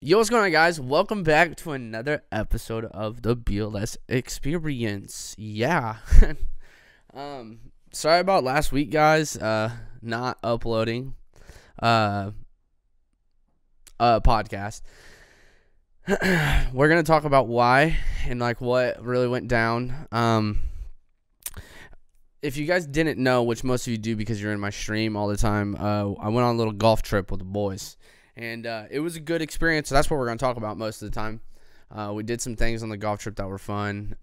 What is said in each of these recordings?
Yo, what's going on, guys? Welcome back to another episode of the BLS Experience. Yeah. Sorry about last week, guys. Not uploading a podcast. We're gonna talk about why and what really went down. If you guys didn't know, which most of you do because you're in my stream all the time, I went on a little golf trip with the boys. And it was a good experience, so that's what we're going to talk about most of the time. We did some things on the golf trip that were fun,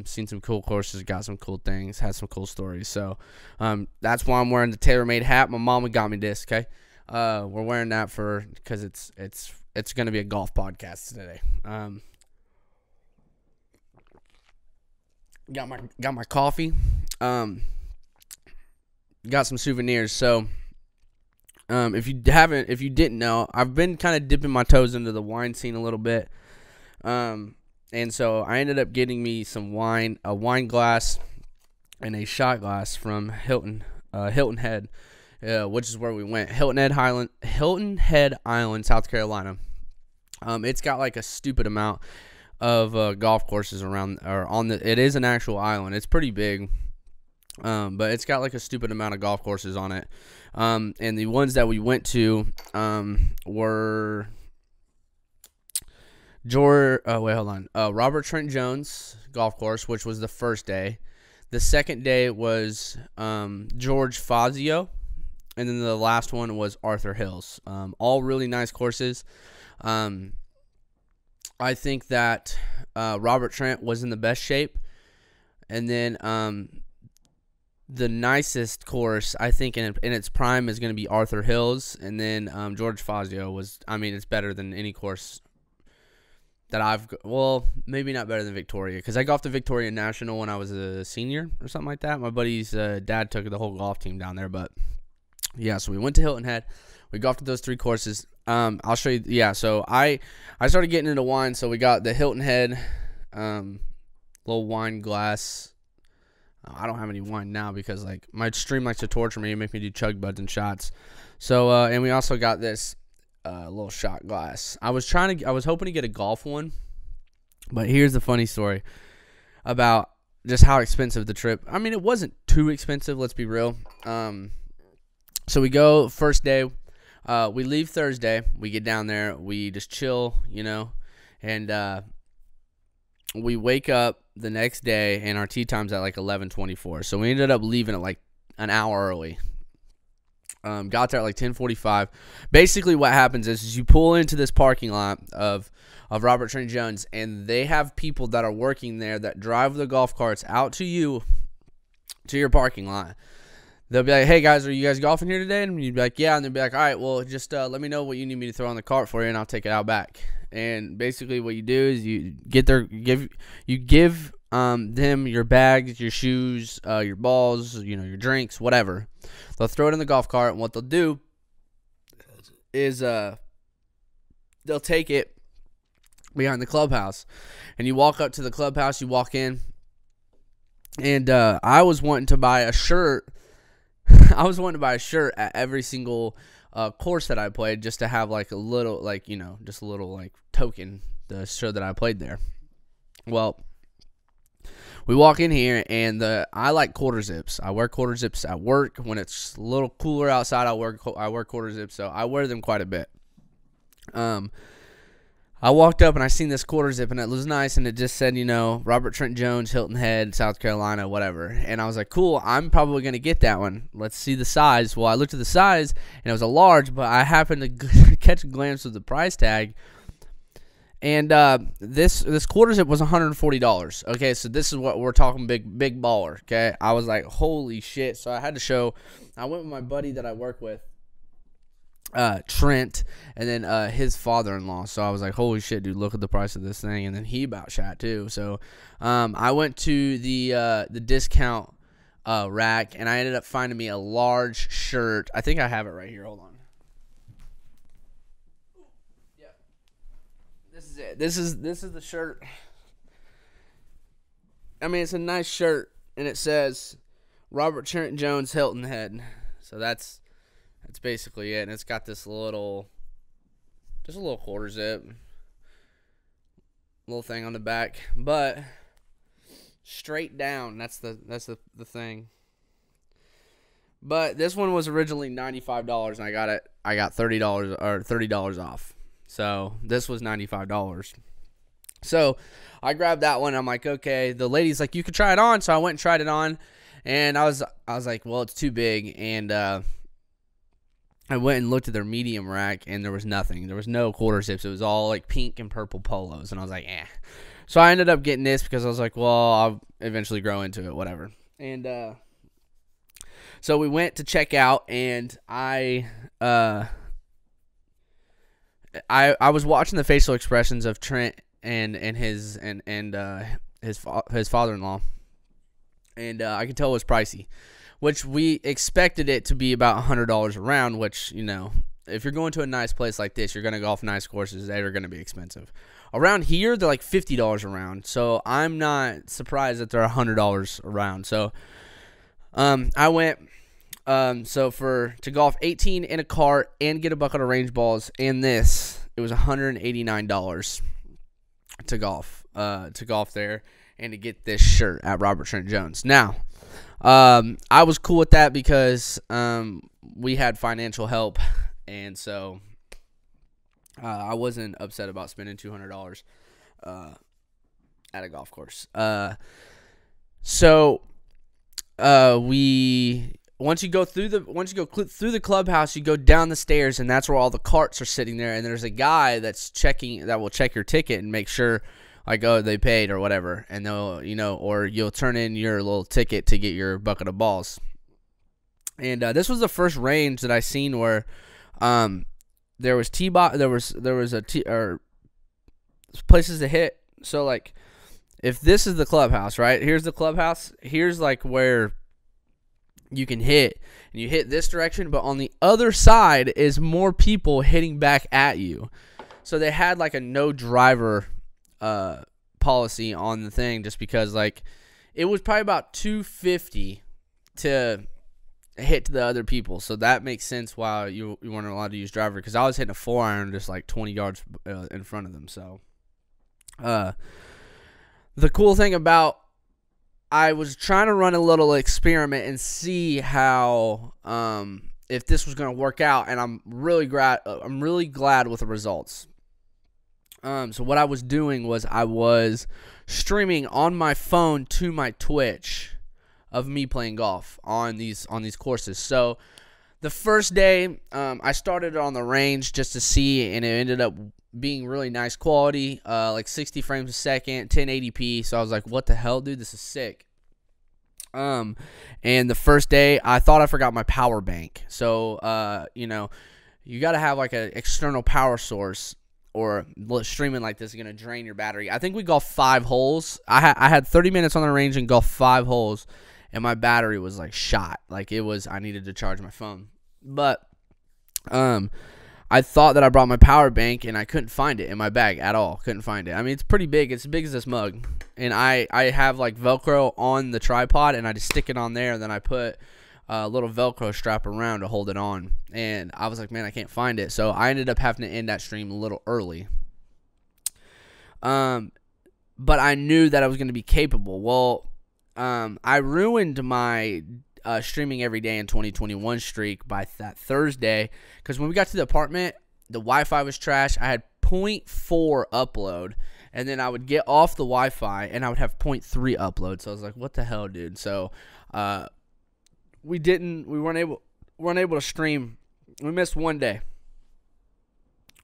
seen some cool courses, got some cool things, had some cool stories. So that's why I'm wearing the tailor-made hat. My mama got me this, okay? We're wearing that because it's going to be a golf podcast today. Got my coffee. Got some souvenirs, so... if you didn't know, I've been kind of dipping my toes into the wine scene a little bit. And so I ended up getting me some wine, a wine glass, and a shot glass from Hilton Head, which is where we went. Hilton Head Island, South Carolina. It's got like a stupid amount of golf courses around, or on the. It is an actual island. It's pretty big. But it's got like a stupid amount of golf courses on it. And the ones that we went to were Robert Trent Jones golf course, which was the first day. The second day was George Fazio, and then the last one was Arthur Hills. All really nice courses. I think that Robert Trent was in the best shape, and then the nicest course, I think, in its prime is going to be Arthur Hills, and then George Fazio was, it's better than any course that maybe not better than Victoria, because I golfed the Victoria National when I was a senior or something like that. My buddy's dad took the whole golf team down there, but yeah, so we went to Hilton Head. We golfed at those three courses. I'll show you, yeah, so I started getting into wine, so we got the Hilton Head little wine glass. I don't have any wine now because my stream likes to torture me and make me do chug buds and shots. So and we also got this little shot glass. I was hoping to get a golf one, but here's the funny story about just how expensive the trip. It wasn't too expensive, let's be real. So we go first day. We leave Thursday. We get down there. We just chill, and we wake up the next day, and our tee time's at 11:24. So we ended up leaving at an hour early. Got there at 10:45. Basically, what happens is you pull into this parking lot of Robert Trent Jones, and they have people that are working there that drive the golf carts out to you, to your parking lot. They'll be like, "Hey guys, are you guys golfing here today?" And you'd be like, "Yeah." And they'll be like, "All right, well, just let me know what you need me to throw on the cart for you, and I'll take it out back." And basically, what you do is you give them your bags, your shoes, your balls, your drinks, whatever. They'll throw it in the golf cart, and what they'll do is they'll take it behind the clubhouse, and you walk up to the clubhouse. You walk in, and I was wanting to buy a shirt. I was wanting to buy a shirt at every single course that I played, just to have a little, just a little token to show that I played there. Well, we walk in here, and I like quarter zips. I wear quarter zips at work. When it's a little cooler outside, I wear quarter zips, so I wear them quite a bit. I walked up and I seen this quarter zip, and it was nice, and it just said, Robert Trent Jones, Hilton Head, South Carolina, whatever. And I was like, cool, I'm probably going to get that one. Let's see the size. Well, I looked at the size, and it was a large, but I happened to catch a glimpse of the price tag. And this quarter zip was $140. Okay, so this is what we're talking, big baller. Okay, I was like, holy shit. So I had to show. I went with my buddy that I work with, Trent, and then his father-in-law. So I was like, holy shit, dude, look at the price of this thing. And then he about shot too. So I went to the discount rack, and I ended up finding me a large shirt. I think I have it right here. Hold on. Yeah, this is it. This is the shirt. It's a nice shirt, and it says Robert Trent Jones, Hilton Head. So that's basically it, and it's got this little, just a little quarter zip. little thing on the back, but straight down. That's the thing. But this one was originally $95, and I got $30 off. So this was $95. So I grabbed that one. I'm like, okay. The lady's like, you could try it on. So I went and tried it on, and I was like, well, it's too big. And I went and looked at their medium rack, and there was nothing. There was no quarter zips. It was all like pink and purple polos, and I was like, eh. So I ended up getting this because I was like, well, I'll eventually grow into it, whatever. And so we went to check out, and I was watching the facial expressions of Trent and his father-in-law, and I could tell it was pricey, which we expected it to be about $100 a round. Which, you know, if you're going to a nice place like this, you're gonna golf nice courses. They are gonna be expensive. Around here, they're like $50 a round, so I'm not surprised that they're $100 a round. So I went. To golf 18 in a cart and get a bucket of range balls and this, it was $189 to golf there and to get this shirt at Robert Trent Jones. Now, I was cool with that because we had financial help, and so I wasn't upset about spending $200 at a golf course. Once you go through the clubhouse, you go down the stairs, and that's where all the carts are sitting there. And there's a guy that will check your ticket and make sure, like, oh, they paid or whatever. And they'll, you know, or you'll turn in your little ticket to get your bucket of balls. And this was the first range that I seen where there was places to hit. So, like, if this is the clubhouse, right? Here's the clubhouse. Here's like where you can hit, and you hit this direction, but on the other side is more people hitting back at you. So they had like a no driver policy on the thing, just because like it was probably about 250 to hit to the other people. So that makes sense why you weren't allowed to use driver, because I was hitting a 4-iron just like 20 yards in front of them. So the cool thing about, I was trying to run a little experiment and see how if this was going to work out, and I'm really glad with the results. So what I was doing was I was streaming on my phone to my Twitch of me playing golf on these courses. So the first day, I started on the range just to see, and it ended up being really nice quality, like 60 frames a second, 1080p. So I was like, what the hell, dude? This is sick. And the first day, I thought I forgot my power bank. So, you know, you got to have like an external power source, or streaming like this is going to drain your battery. I think we golfed 5 holes. I had 30 minutes on the range and golfed 5 holes, and my battery was like shot. Like I needed to charge my phone. But, I thought that I brought my power bank, and I couldn't find it in my bag at all. Couldn't find it. I mean, it's pretty big. It's as big as this mug. And I have like Velcro on the tripod, and I just stick it on there, and then I put a little Velcro strap around to hold it on. And I was like, man, I can't find it. So I ended up having to end that stream a little early. But I knew that I was going to be capable. Well, I ruined my streaming every day in 2021 streak by that Thursday, because when we got to the apartment, the Wi-Fi was trash. I had 0.4 upload, and then I would get off the Wi-Fi and I would have 0.3 upload. So I was like, what the hell, dude? So we weren't able to stream. We missed one day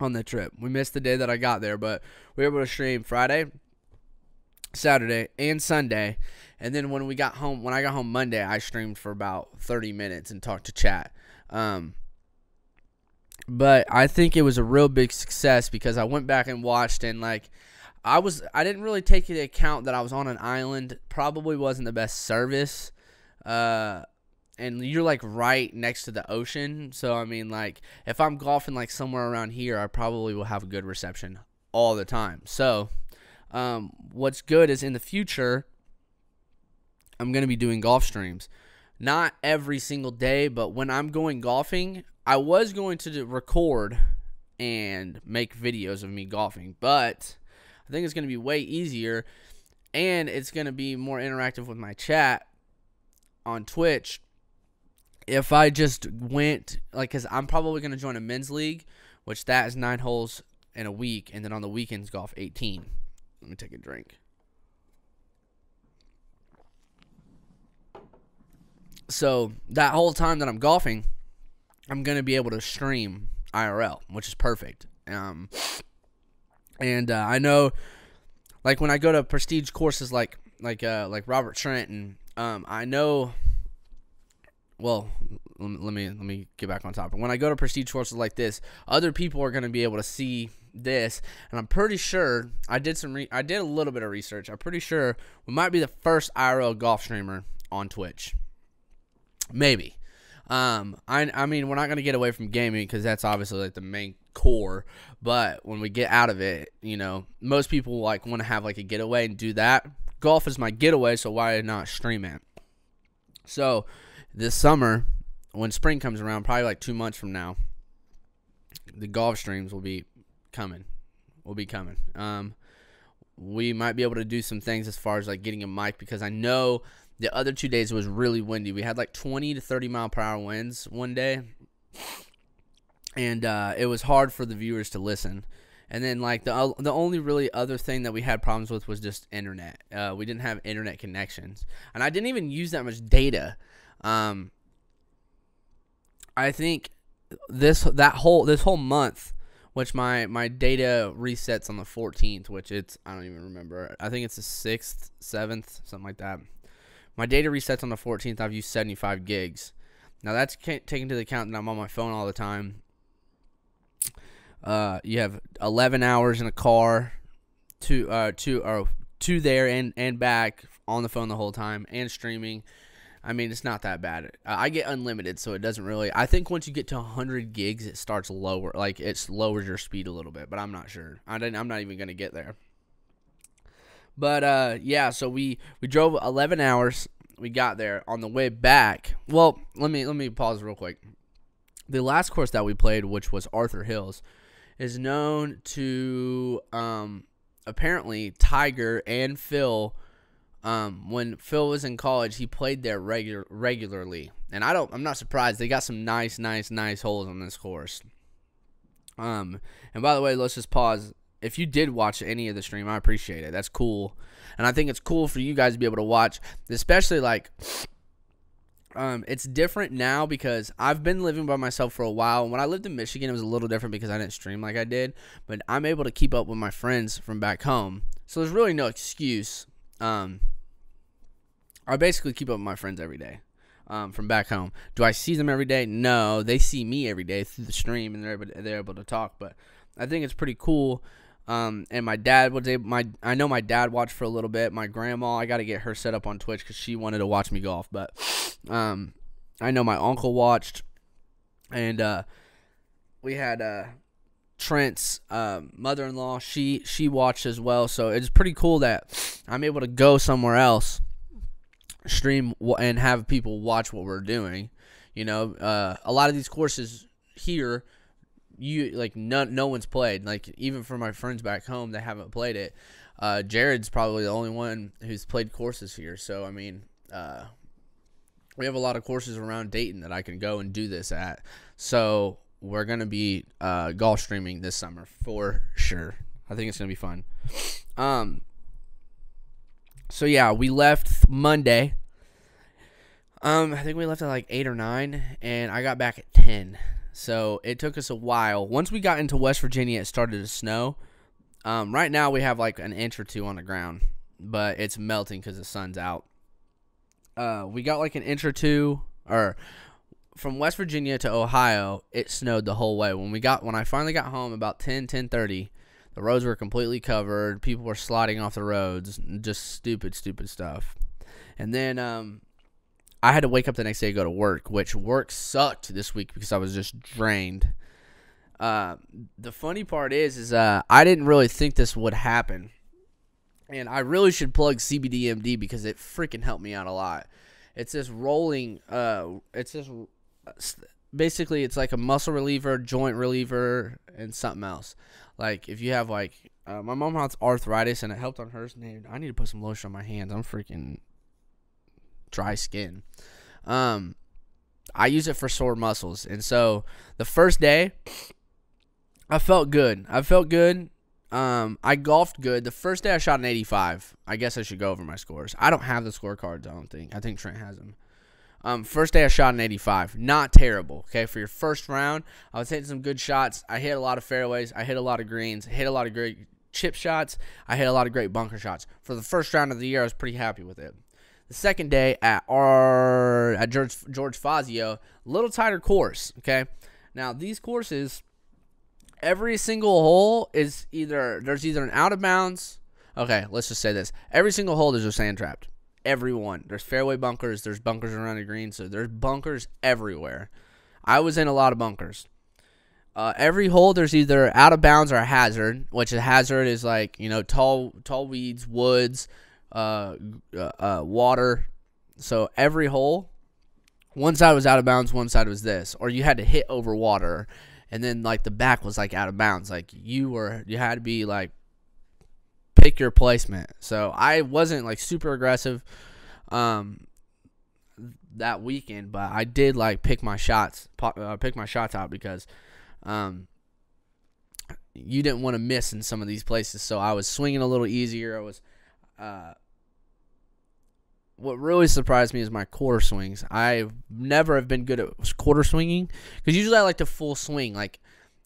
on the trip. We missed the day that I got there, but we were able to stream Friday, Saturday, and Sunday. And then when I got home Monday, I streamed for about 30 minutes and talked to chat. But I think it was a real big success, because I went back and watched, and like I didn't really take into account that I was on an island. Probably wasn't the best service. And you're like right next to the ocean. So I mean, like if I'm golfing like somewhere around here, I probably will have a good reception all the time. So what's good is in the future, I'm going to be doing golf streams. Not every single day, but when I'm going golfing, I was going to record and make videos of me golfing, but I think it's going to be way easier, and it's going to be more interactive with my chat on Twitch if I just went, like, because I'm probably going to join a men's league, which that is 9 holes in a week, and then on the weekends golf 18. Let me take a drink. So that whole time that I'm golfing, I'm going to be able to stream IRL, which is perfect. And I know, like, when I go to prestige courses like Robert Trent, and I know, well, let me get back on topic. When I go to prestige courses like this, other people are going to be able to see this, and I'm pretty sure I did a little bit of research. I'm pretty sure we might be the first IRL golf streamer on Twitch. Maybe. I mean, we're not going to get away from gaming because that's obviously like the main core, but when we get out of it, you know, most people like want to have like a getaway and do that. Golf is my getaway, so why not stream it? So this summer, when spring comes around, probably like 2 months from now, the golf streams will be coming. We might be able to do some things as far as like getting a mic, because I know the other 2 days it was really windy. We had like 20 to 30 mile per hour winds one day, and it was hard for the viewers to listen. And then like the only really other thing that we had problems with was just internet. We didn't have internet connections, and I didn't even use that much data. I think this whole month, which my data resets on the 14th, which I don't even remember. I think it's the 6th, 7th, something like that. My data resets on the 14th. I've used 75 gigs. Now that's taken into account that I'm on my phone all the time. You have 11 hours in a car, two there and back on the phone the whole time, and streaming. I mean, it's not that bad. I get unlimited, so it doesn't really. I think once you get to 100 gigs, it starts lower. Like, it lowers your speed a little bit, but I'm not sure. I'm not even gonna get there. But yeah, so we drove 11 hours. We got there. On the way back, well, let me pause real quick. The last course that we played, which was Arthur Hills, is known to apparently Tiger and Phil. When Phil was in college, he played there regularly, and I'm not surprised. They got some nice holes on this course. And by the way, let's just pause. If you did watch any of the stream, I appreciate it. That's cool. And I think it's cool for you guys to be able to watch, especially like, it's different now because I've been living by myself for a while. When I lived in Michigan, it was a little different because I didn't stream like I did, but I'm able to keep up with my friends from back home. So there's really no excuse. I basically keep up with my friends every day. From back home. Do I see them every day? No, they see me every day through the stream, and they're able to talk. But I think it's pretty cool. And my dad was able. I know my dad watched for a little bit. My grandma, I got to get her set up on Twitch because she wanted to watch me golf. But I know my uncle watched, and we had Trent's mother-in-law. She watched as well. So it's pretty cool that I'm able to go somewhere else, stream, and have people watch what we're doing. You know, a lot of these courses here, no one's played. Like, even for my friends back home, they haven't played it. Jared's probably the only one who's played courses here. So I mean, we have a lot of courses around Dayton that I can go and do this at. So we're gonna be golf streaming this summer for sure. I think it's gonna be fun. So yeah, we left Monday. I think we left at like 8 or 9, and I got back at 10. So it took us a while. Once we got into West Virginia, it started to snow. Right now we have like an inch or two on the ground, but it's melting because the sun's out. We got like an inch or two, or from West Virginia to Ohio, it snowed the whole way. When I finally got home about 10:30, the roads were completely covered. People were sliding off the roads, just stupid stuff. And then I had to wake up the next day to go to work, which work sucked this week because I was just drained. The funny part is I didn't really think this would happen. And I really should plug CBDMD because it freaking helped me out a lot. It's this rolling, basically it's like a muscle reliever, joint reliever, and something else. Like if you have like My mom has arthritis, and it helped on hers. Man, I need to put some lotion on my hands. I'm freaking dry skin. I use it for sore muscles, and so the first day, I felt good. I golfed good. The first day I shot an 85. I guess I should go over my scores. I don't have the scorecards, I don't think. I think Trent has them. First day I shot an 85. Not terrible, okay? For your first round, I was hitting some good shots. I hit a lot of fairways. I hit a lot of greens. I hit a lot of great chip shots. I hit a lot of great bunker shots. For the first round of the year, I was pretty happy with it. The second day at George Fazio, a little tighter course, okay? Now, these courses, every single hole is there's either an out of bounds. Okay, let's just say this. Every single hole there's a sand trapped. Every one. There's fairway bunkers. There's bunkers around the green. So there's bunkers everywhere. I was in a lot of bunkers. Every hole there's either out of bounds or a hazard, which a hazard is like, tall weeds, woods, water. So every hole, one side was out of bounds, one side was this. Or you had to hit over water. And then like the back was like out of bounds. Like you had to be like, pick your placement. So I wasn't like super aggressive that weekend, but I did like pick my shots out because you didn't want to miss in some of these places. So I was swinging a little easier. I was what really surprised me is my quarter swings. I never have been good at quarter swinging because usually I like to full swing. Like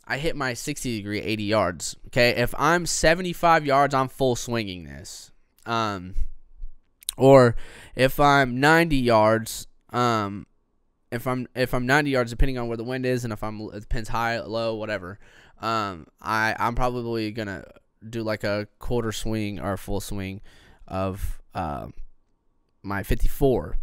I hit my 60 degree 80 yards. Okay, if I'm 75 yards, I'm full swinging this. Or if I'm 90 yards, if I'm 90 yards, depending on where the wind is, and if it depends high, low, whatever. I'm probably gonna do like a quarter swing or a full swing of my 54,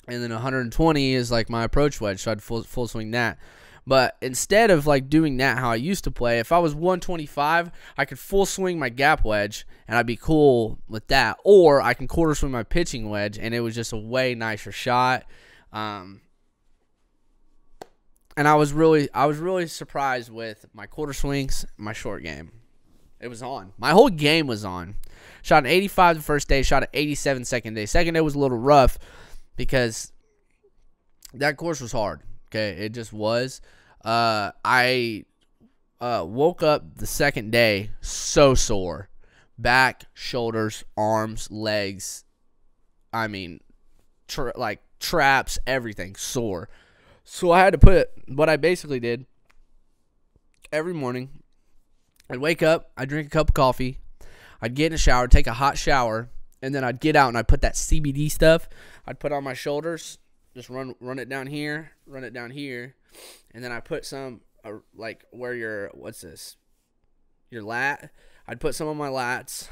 and then 120 is like my approach wedge, so I'd full swing that. But instead of like doing that how I used to play, if I was 125, I could full swing my gap wedge and I'd be cool with that. Or I can quarter swing my pitching wedge and it was just a way nicer shot. And I was really surprised with my quarter swings, my short game. It was on. My whole game was on. Shot an 85 the first day, shot an 87 second day. Second day was a little rough because that course was hard. Okay, it just was. I woke up the second day so sore. Back, shoulders, arms, legs. I mean, traps, everything sore. So I had to what I basically did every morning, I'd wake up, I'd drink a cup of coffee, I'd get in a shower, take a hot shower, and then I'd get out and I'd put that CBD stuff, I'd put on my shoulders, just run it down here, and then I put some, like where your lat, I'd put some on my lats,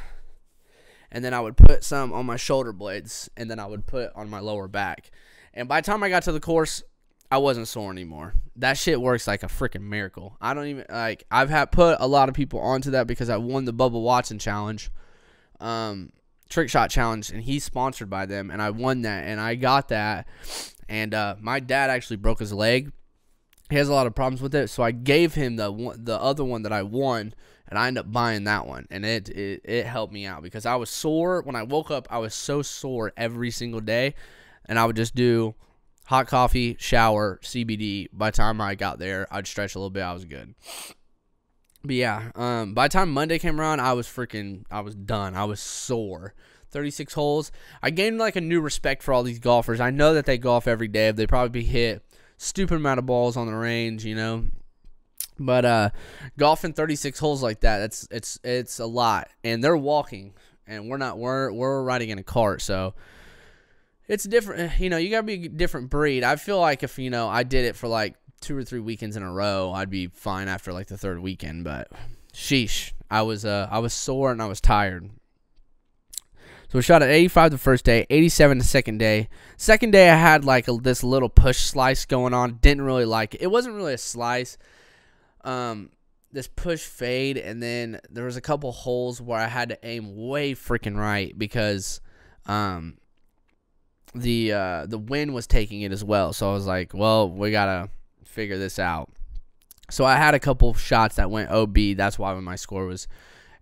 and then I would put some on my shoulder blades, and then I would put on my lower back. And by the time I got to the course, I wasn't sore anymore. That shit works like a freaking miracle. I don't even, like, I've put a lot of people onto that because I won the Bubba Watson challenge, trick shot challenge, and he's sponsored by them, and I won that, and I got that, and my dad actually broke his leg. He has a lot of problems with it, so I gave him the other one that I won, and I ended up buying that one, and it helped me out because I was sore. When I woke up, I was so sore every single day, and I would just do hot coffee, shower, CBD. By the time I got there, I'd stretch a little bit. I was good. But yeah, by the time Monday came around, I was done. I was sore. 36 holes. I gained like a new respect for all these golfers. I know that they golf every day. They probably hit stupid amount of balls on the range, But golfing 36 holes like that, it's a lot. And they're walking, and we're riding in a cart, so it's different. You gotta be a different breed. I feel like if I did it for like 2 or 3 weekends in a row, I'd be fine after like the third weekend. But sheesh, I was sore and I was tired. So we shot at 85 the first day, 87 the second day. Second day I had like this little push slice going on. Didn't really like it. It wasn't really a slice. This push fade, and then there was a couple holes where I had to aim way freaking right because the wind was taking it as well. So I was like, well, we gotta figure this out. So I had a couple shots that went OB. That's why my score was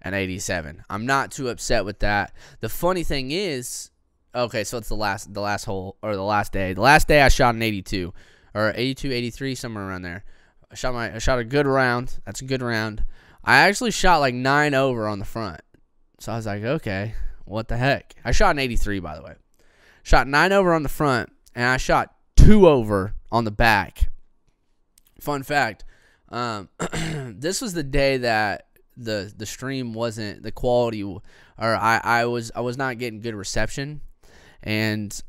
an 87. I'm not too upset with that. The funny thing is, okay, so it's the last hole, or the last day. The last day I shot an 82 or 82, 83, somewhere around there. I shot a good round. That's a good round. I actually shot like 9 over on the front. So I was like, okay, what the heck? I shot an 83, by the way. Shot 9 over on the front, and I shot 2 over on the back. Fun fact, this was the day that the stream wasn't the quality, or I was not getting good reception, and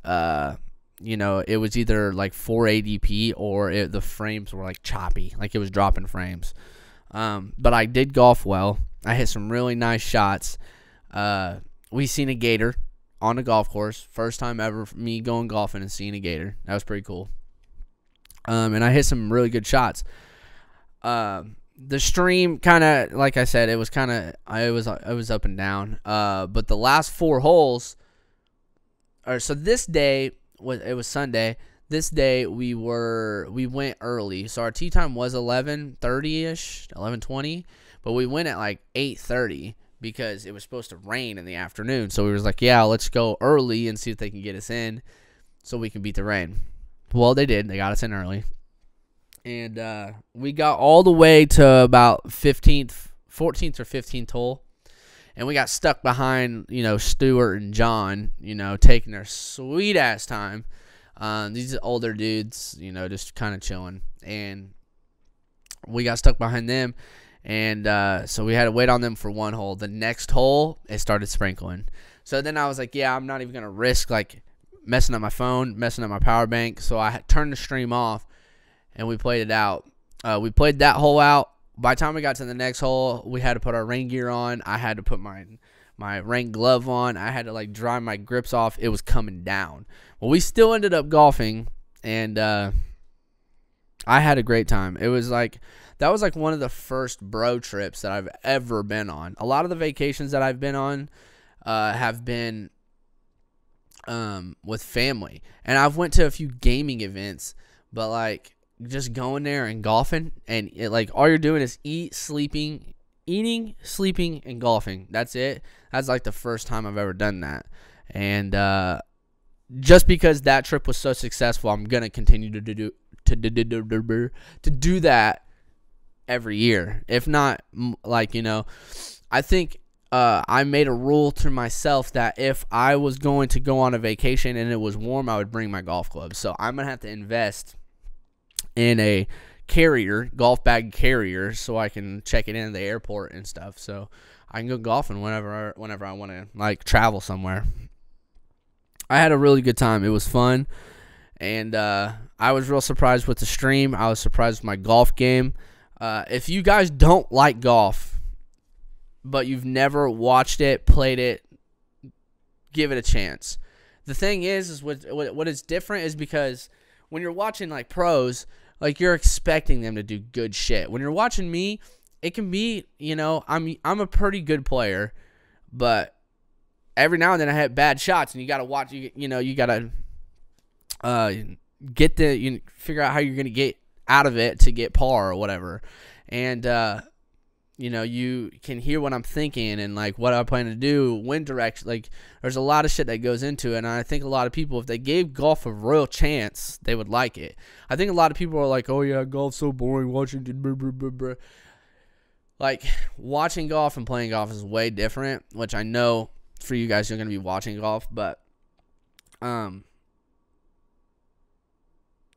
you know, it was either like 480p or the frames were like choppy, like it was dropping frames. But I did golf well. I hit some really nice shots. We seen a gator on the golf course. First time ever for me going golfing and seeing a gator. That was pretty cool. And I hit some really good shots. The stream kind of, like I said, it was up and down. But the last 4 holes, so this day it was Sunday. This day we went early. So our tee time was 11:30ish, 11:20, but we went at like 8:30 because it was supposed to rain in the afternoon. So we was like, yeah, let's go early and see if they can get us in so we can beat the rain. Well, they did. They got us in early. And we got all the way to about 14th or 15th hole. And we got stuck behind, you know, Stuart and John, you know, taking their sweet-ass time. These are older dudes, you know, just kind of chilling. And we got stuck behind them. And so we had to wait on them for 1 hole. The next hole, it started sprinkling. So then I was like, yeah, I'm not even going to risk, like, messing up my phone, messing up my power bank. So I turned the stream off, and we played it out. We played that hole out. By the time we got to the next hole, we had to put our rain gear on. I had to put my rain glove on. I had to, like, dry my grips off. It was coming down. Well, we still ended up golfing, and I had a great time. It was like, that was like one of the first bro trips that I've ever been on. A lot of the vacations that I've been on have been with family, and I've went to a few gaming events, but like just going there and golfing, and like all you're doing is eating, sleeping, and golfing. That's it. That's like the first time I've ever done that, and just because that trip was so successful, I'm gonna continue to do that every year. If not, like, you know, I think I made a rule to myself that if I was going to go on a vacation and it was warm, I would bring my golf clubs. So I'm gonna have to invest in a golf bag carrier, so I can check it in at the airport and stuff, so I can go golfing whenever I want to, like, travel somewhere. I had a really good time. It was fun, and I was real surprised with the stream. I was surprised with my golf game. If you guys don't like golf, but you've never watched it, played it, give it a chance. The thing is what is different is because when you're watching, like, pros, like, you're expecting them to do good shit. When you're watching me, it can be, you know, I'm a pretty good player, but every now and then I hit bad shots, and you got to watch, you know, you got to figure out how you're going to get out of it to get par or whatever. And you know, you can hear what I'm thinking and, like, what I plan to do, wind direction. Like, there's a lot of shit that goes into it, and I think a lot of people, if they gave golf a real chance, they would like it. I think a lot of people are like, oh yeah, golf's so boring, watching blah, blah, blah, blah. Like, watching golf and playing golf is way different, which I know for you guys, you're going to be watching golf, but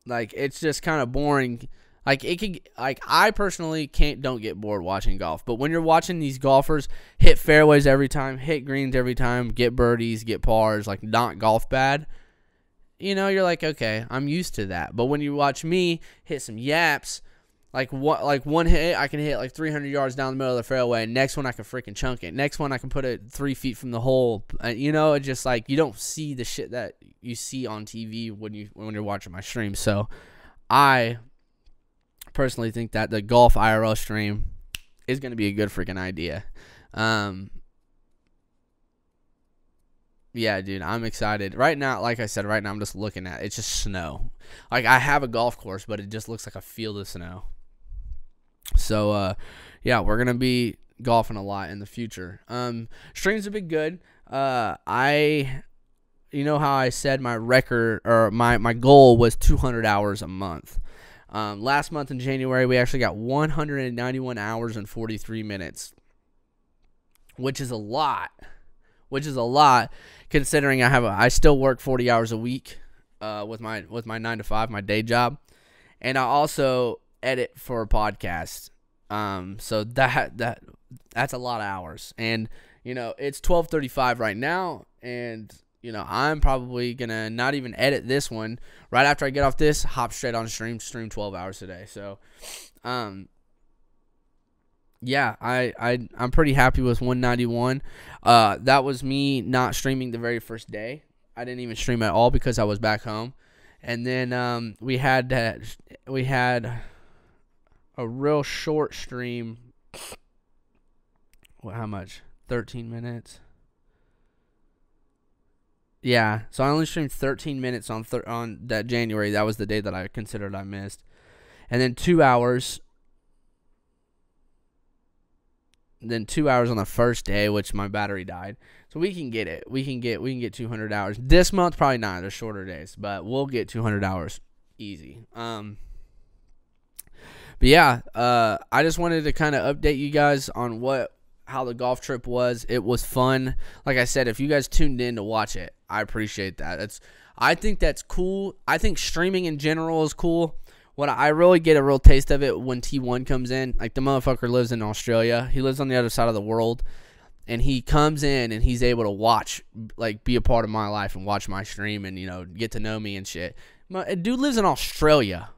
like, it's just kind of boring. Like, it could, like, I personally don't get bored watching golf, but when you're watching these golfers hit fairways every time, hit greens every time, get birdies, get pars, like, not golf bad, you know, you're like, okay, I'm used to that. But when you watch me hit some yaps, like one hit, I can hit like 300 yards down the middle of the fairway, and next one I can freaking chunk it. Next one I can put it 3 feet from the hole. You know, it's just like, you don't see the shit that you see on TV when you're watching my stream. So I personally think that the golf IRL stream is going to be a good freaking idea. Yeah, dude, I'm excited. Right now, like I said, right now I'm just looking at it. It's just snow. Like, I have a golf course, but it just looks like a field of snow. So, yeah, we're going to be golfing a lot in the future. Streams have been good. You know how I said my record or my goal was 200 hours a month. Last month in January, we actually got 191 hours and 43 minutes, which is a lot. Considering I still work 40 hours a week with my 9 to 5, my day job, and I also edit for a podcast. So that's a lot of hours, and it's 12:35 right now, and I'm probably gonna not even edit this one. Right after I get off this, hop straight on stream 12 hours today. So, yeah, I'm pretty happy with 191. That was me not streaming the very first day. I didn't even stream at all because I was back home, and then we had a real short stream. How much? 13 minutes. Yeah, so I only streamed 13 minutes on that January. That was the day that I considered I missed. And then 2 hours. Then 2 hours on the first day, which my battery died. So we can get it. We can get 200 hours. This month probably not. They're shorter days, but we'll get 200 hours easy. But yeah, I just wanted to kind of update you guys on how the golf trip was. It was fun. Like I said, if you guys tuned in to watch it, I appreciate that. I think that's cool. I think streaming in general is cool. What I really get a real taste of it when T1 comes in. Like, the motherfucker lives in Australia. He lives on the other side of the world, and he comes in and he's able to watch, like, be a part of my life and watch my stream and get to know me and shit. Dude lives in Australia.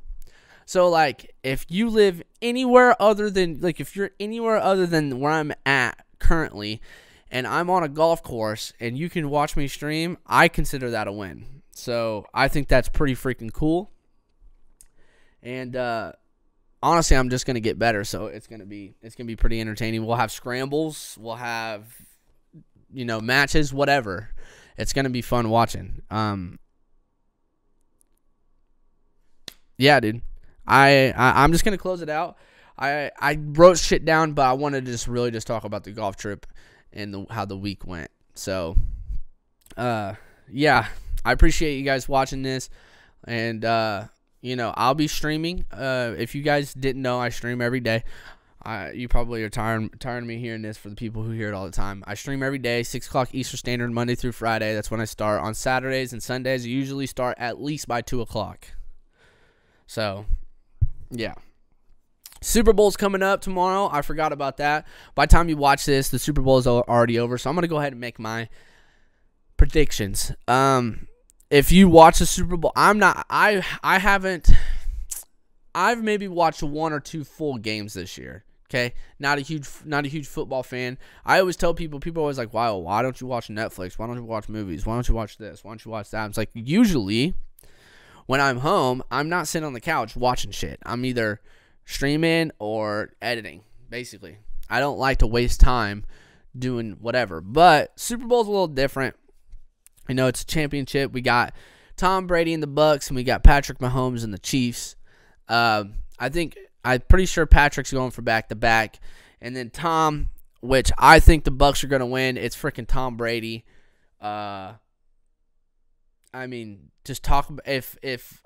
So, like, if you live anywhere other than, like, if you're anywhere other than where I'm at currently, and I'm on a golf course, and you can watch me stream, I consider that a win. So, I think that's pretty freaking cool. And, honestly, I'm just going to get better, so it's going to be pretty entertaining. We'll have scrambles. We'll have, matches, whatever. It's going to be fun watching. Yeah, dude. I'm just going to close it out. I wrote shit down, but I wanted to just talk about the golf trip and how the week went. So, yeah, I appreciate you guys watching this. And, I'll be streaming. If you guys didn't know, I stream every day. You probably are tired of me hearing this for the people who hear it all the time. I stream every day, 6 o'clock Eastern Standard, Monday through Friday. That's when I start. On Saturdays and Sundays, I usually start at least by 2 o'clock. So, yeah. Super Bowl's coming up tomorrow. I forgot about that. By the time you watch this, the Super Bowl is already over. So I'm going to go ahead and make my predictions. If you watch the Super Bowl, I've maybe watched 1 or 2 full games this year. Okay, not a huge football fan. I always tell people are always like, wow, why don't you watch Netflix? Why don't you watch movies? Why don't you watch this? Why don't you watch that? It's like, usually when I'm home, I'm not sitting on the couch watching shit. I'm either streaming or editing, basically. I don't like to waste time doing whatever. But Super Bowl's a little different. It's a championship. We got Tom Brady and the Bucks, and we got Patrick Mahomes and the Chiefs. I'm pretty sure Patrick's going for back-to-back. And then Tom, which I think the Bucks are going to win. It's freaking Tom Brady. Just talk about if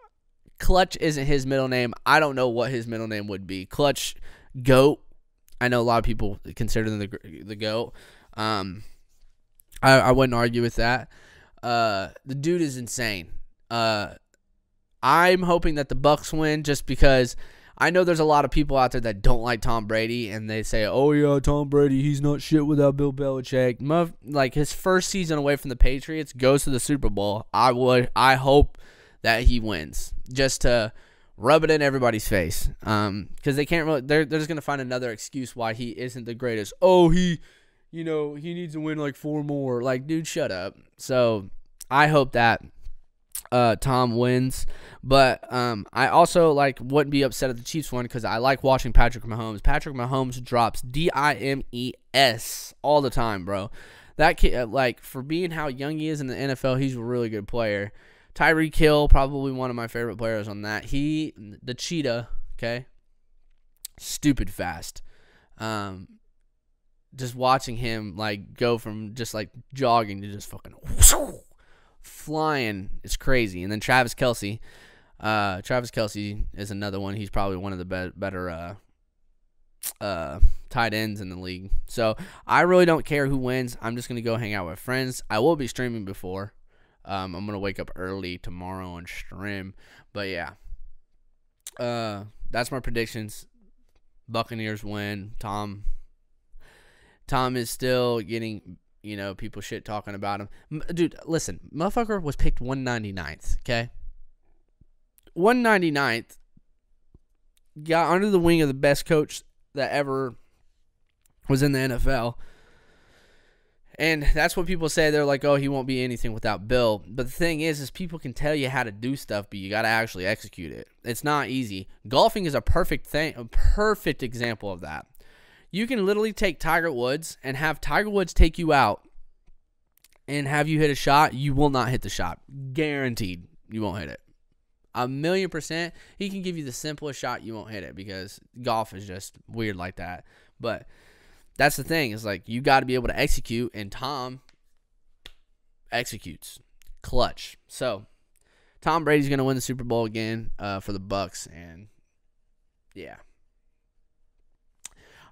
Clutch isn't his middle name, I don't know what his middle name would be. Clutch GOAT. I know a lot of people consider him the GOAT. I wouldn't argue with that. The dude is insane. I'm hoping that the Bucks win just because I know there's a lot of people out there that don't like Tom Brady, and they say, oh, yeah, Tom Brady, he's not shit without Bill Belichick. Like, his first season away from the Patriots goes to the Super Bowl. I hope that he wins just to rub it in everybody's face. Because they can't really, they're just going to find another excuse why he isn't the greatest. Oh, he needs to win like 4 more. Like, dude, shut up. So, I hope that Tom wins, but I also wouldn't be upset if the Chiefs won because I like watching Patrick Mahomes. Patrick Mahomes drops DIMES all the time, bro. That kid, for being how young he is in the NFL, he's a really good player. Tyreek Hill, probably one of my favorite players on that. The cheetah, okay, stupid fast. just watching him like go from just like jogging to just fucking flying, it's crazy. And then Travis Kelce is another one. He's probably one of the better tight ends in the league. So I really don't care who wins. I'm just gonna go hang out with friends. I will be streaming before. I'm gonna wake up early tomorrow and stream. But yeah, that's my predictions. Buccaneers win. Tom is still getting, people shit talking about him. Dude, listen, motherfucker was picked 199th, okay? 199th, got under the wing of the best coach that ever was in the NFL. And that's what people say. They're like, oh, he won't be anything without Bill. But the thing is people can tell you how to do stuff, but you got to actually execute it. It's not easy. Golfing is a perfect example of that. You can literally take Tiger Woods and have Tiger Woods take you out and have you hit a shot. You will not hit the shot. Guaranteed you won't hit it. 1,000,000%. He can give you the simplest shot. You won't hit it because golf is just weird like that. But that's the thing. Is like you got to be able to execute, and Tom executes. Clutch. So Tom Brady's going to win the Super Bowl again for the Bucs, and yeah.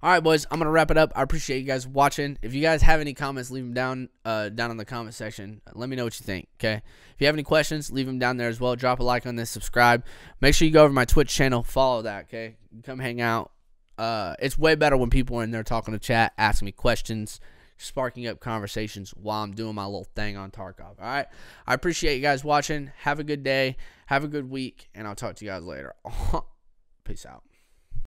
All right, boys, I'm going to wrap it up. I appreciate you guys watching. If you guys have any comments, leave them down in the comment section. Let me know what you think, okay? If you have any questions, leave them down there as well. Drop a like on this, subscribe. Make sure you go over to my Twitch channel. Follow that, okay? Come hang out. It's way better when people are in there talking to chat, asking me questions, sparking up conversations while I'm doing my little thing on Tarkov, all right? I appreciate you guys watching. Have a good day. Have a good week, and I'll talk to you guys later. Peace out.